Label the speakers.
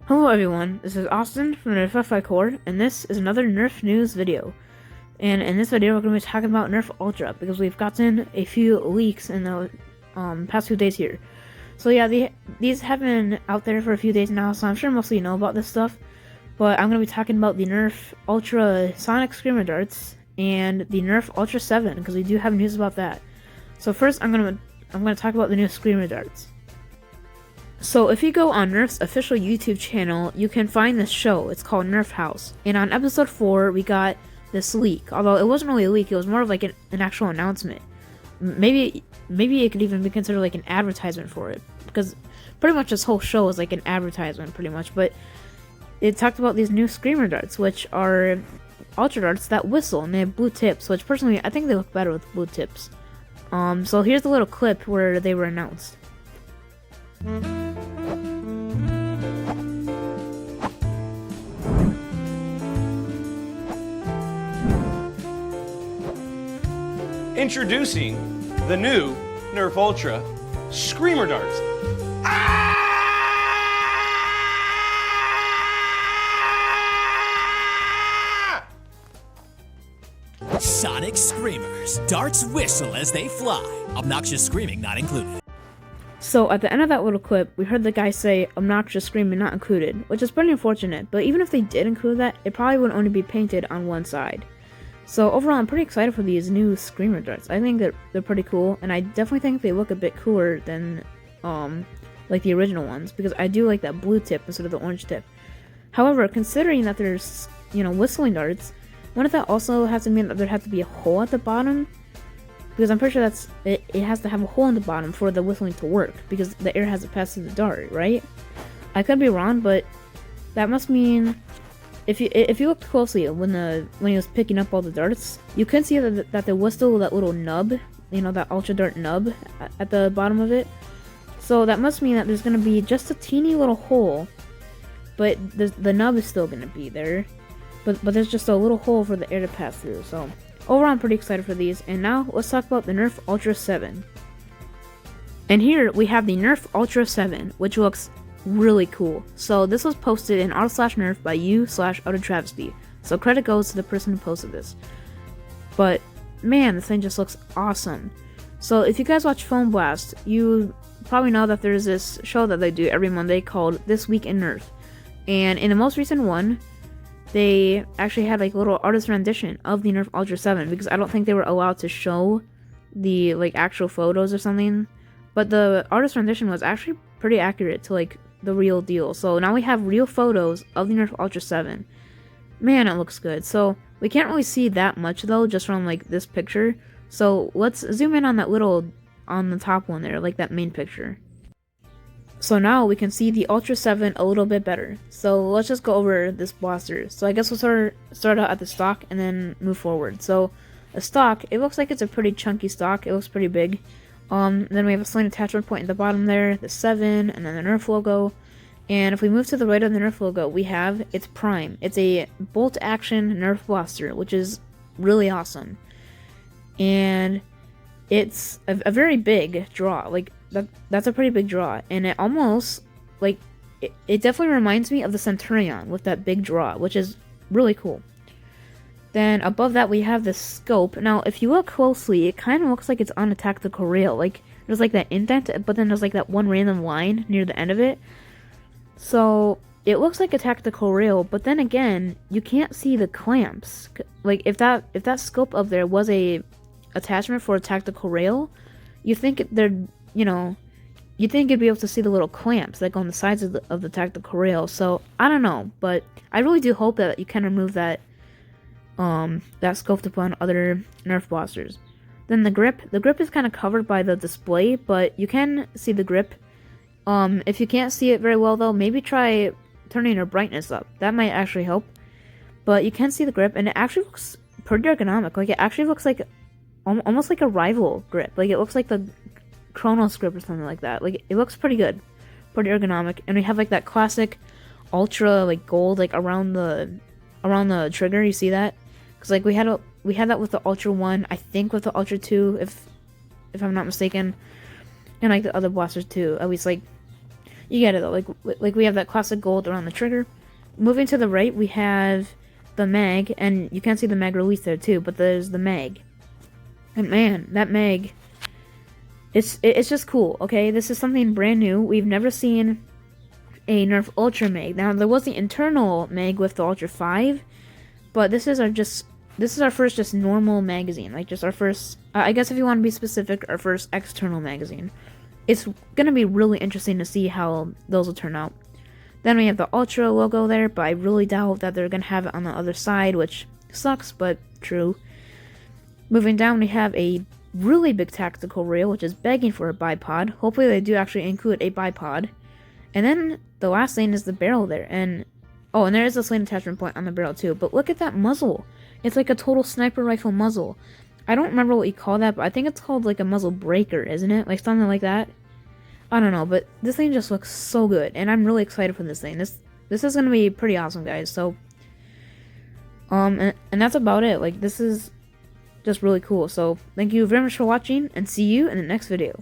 Speaker 1: Hello everyone, this is Austin from the NERF Core, and this is another NERF news video. And in this video, we're going to be talking about NERF Ultra, because we've gotten a few leaks in the past few days here. So yeah, these have been out there for a few days now, so I'm sure most of you know about this stuff. But I'm going to be talking about the NERF Ultra Sonic Screamer Darts, and the NERF Ultra 7, because we do have news about that. So first, I'm going to talk about the new Screamer Darts. So if you go on NERF's official YouTube channel, you can find this show. It's called NERF House. And on episode 4, we got this leak. Although it wasn't really a leak, it was more of like an actual announcement. Maybe it could even be considered like an advertisement for it. Because pretty much this whole show is like an advertisement, pretty much. But it talked about these new Screamer Darts, which are Ultra Darts that whistle, and they have blue tips. Which personally, I think they look better with blue tips. So here's a little clip where they were announced.
Speaker 2: Introducing the new NERF Ultra Screamer Darts.
Speaker 3: Sonic Screamers. Darts whistle as they fly. Obnoxious screaming not included.
Speaker 1: So at the end of that little clip, we heard the guy say, obnoxious screaming not included, which is pretty unfortunate, but even if they did include that, it probably would only be painted on one side. So overall, I'm pretty excited for these new Screamer Darts. I think that they're pretty cool, and I definitely think they look a bit cooler than, like the original ones, because I do like that blue tip instead of the orange tip. However, considering that there's, whistling darts, wouldn't that also have to mean that there has to be a hole at the bottom? Because I'm pretty sure it has to have a hole in the bottom for the whistling to work, because the air has to pass through the dart, right? I could be wrong, but that must mean if you look closely when he was picking up all the darts, you can see that there was still that little nub, that Ultra Dart nub at the bottom of it. So that must mean that there's gonna be just a teeny little hole, but the nub is still gonna be there, but there's just a little hole for the air to pass through. So overall, I'm pretty excited for these, and now let's talk about the NERF Ultra 7. And here we have the NERF Ultra 7, which looks really cool. So this was posted in r/nerf by u/outertravesty. So credit goes to the person who posted this. But man, this thing just looks awesome. So if you guys watch Phone Blast, you probably know that there's this show that they do every Monday called This Week in NERF. And in the most recent one, they actually had like a little artist rendition of the NERF Ultra 7, because I don't think they were allowed to show the like actual photos or something. But the artist rendition was actually pretty accurate to like the real deal. So now we have real photos of the NERF Ultra 7. Man, it looks good. So we can't really see that much though, just from like this picture. So let's zoom in on that little, on the top one there, like that main picture. So now we can see the Ultra 7 a little bit better. So let's just go over this blaster. So I guess we'll start out at the stock and then move forward. So the stock, it looks like it's a pretty chunky stock. It looks pretty big. Then we have a sling attachment point at the bottom there, the 7, and then the NERF logo. And if we move to the right of the NERF logo, we have its prime. It's a bolt action NERF blaster, which is really awesome. And it's a very big draw. Like that's a pretty big draw, and it almost like it definitely reminds me of the Centurion with that big draw, which is really cool. Then above that we have the scope. Now if you look closely, it kind of looks like it's on a tactical rail. Like there's like that indent, but then there's like that one random line near the end of it. So it looks like a tactical rail, but then again, you can't see the clamps. Like if that scope up there was a attachment for a tactical rail, you think you'd think you'd be able to see the little clamps that go on the sides of the tactical rail. So I don't know, but I really do hope that you can remove that scope to put on other NERF blasters. Then the grip is kind of covered by the display, but you can see the grip. If you can't see it very well though, maybe try turning your brightness up. That might actually help. But you can see the grip, and it actually looks pretty ergonomic. Like it actually looks like almost like a rival grip. Like it looks like the Chronos grip or something like that. Like it looks pretty good, pretty ergonomic. And we have like that classic ultra like gold like around the trigger. You see that? Because like we had that with the Ultra 1, I think with the Ultra 2, if I'm not mistaken, and like the other blasters too. At least like You get it though. Like we have that classic gold around the trigger. Moving to the right, we have the mag, and you can see the mag release there too. But there's the mag, and man, that mag, it's just cool. Okay, this is something brand new. We've never seen a NERF Ultra mag. Now there was the internal mag with the Ultra 5, but this is our first just normal magazine. Like just our first, I guess if you want to be specific, our first external magazine. It's gonna be really interesting to see how those will turn out. Then we have the Ultra logo there, but I really doubt that they're gonna have it on the other side, which sucks, but true. Moving down, we have a really big tactical reel, which is begging for a bipod. Hopefully they do actually include a bipod. And then the last thing is the barrel there, and oh, and there is a sling attachment point on the barrel too. But look at that muzzle. It's like a total sniper rifle muzzle. I don't remember what you call that, but I think it's called like a muzzle breaker, isn't it? Like something like that. I don't know, but this thing just looks so good, and I'm really excited for this thing. This is gonna be pretty awesome, guys. So, and that's about it. Like, this is just really cool. So, thank you very much for watching, and see you in the next video.